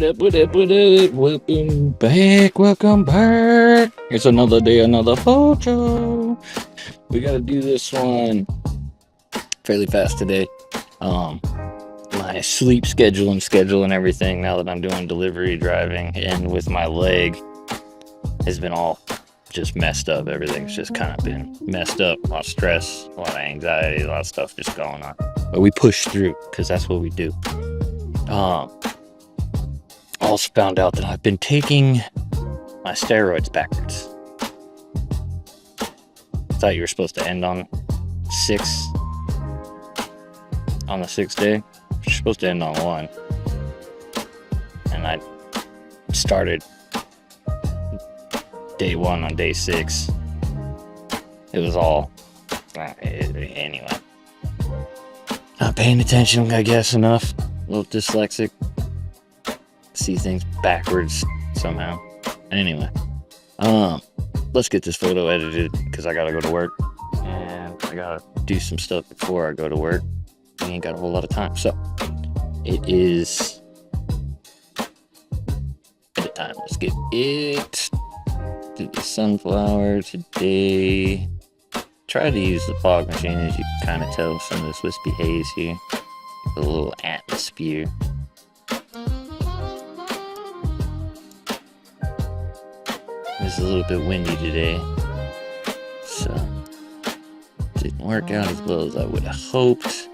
Welcome back, welcome back. It's another day, another photo. We gotta do this one fairly fast today. My sleep schedule and everything, now that I'm doing delivery driving and with my leg, has been all just messed up. Everything's just kind of been messed up. A lot of stress, a lot of anxiety, a lot of stuff just going on. But we push through because that's what we do. Also found out that I've been taking my steroids backwards. I thought you were supposed to end on the 6th day. You're supposed to end on 1. And I started day 1 on day 6. It was all anyway. Not paying attention, I guess, enough. A little dyslexic. See things backwards somehow. Anyway, let's get this photo edited because I gotta go to work and I gotta do some stuff before I go to work. I ain't got a whole lot of time, so it is edit time. Let's get it. Do the sunflower today. Try to use the fog machine, as you can kind of tell some of this wispy haze here. A little atmosphere. It's a little bit windy today, so didn't work out as well as I would have hoped.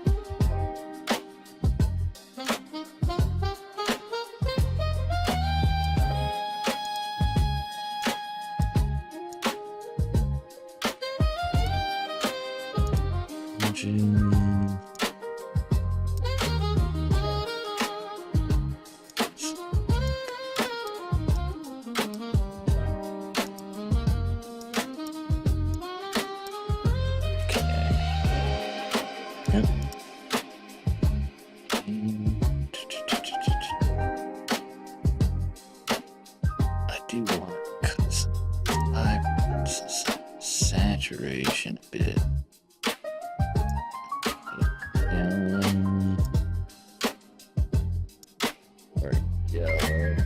Saturation a bit. Or yellow.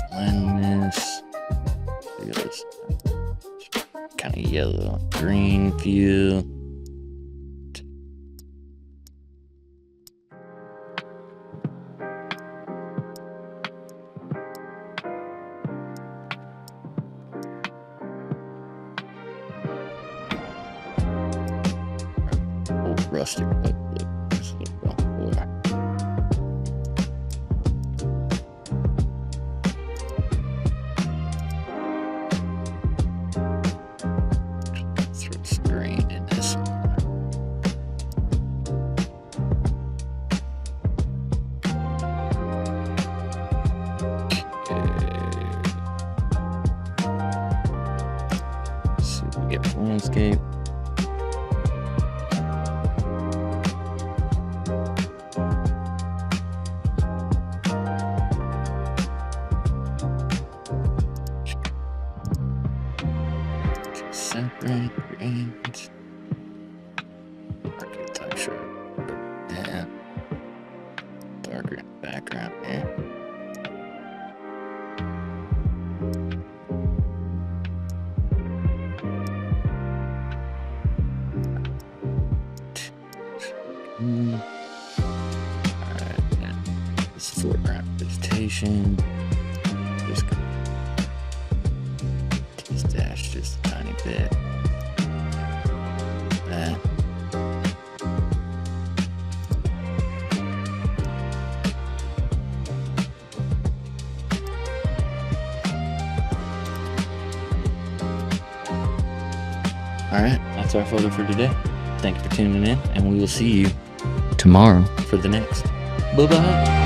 Blend this. Look at this. Kind of yellow green view. Old rustic look. Get landscape. Separate greens. Architecture. Yeah. Darker background here. Alright, yeah. This foreground vegetation. Just gonna dash just a tiny bit. That. Alright, that's our photo for today. Thank you for tuning in, and we will see you tomorrow for the next. Bye-bye.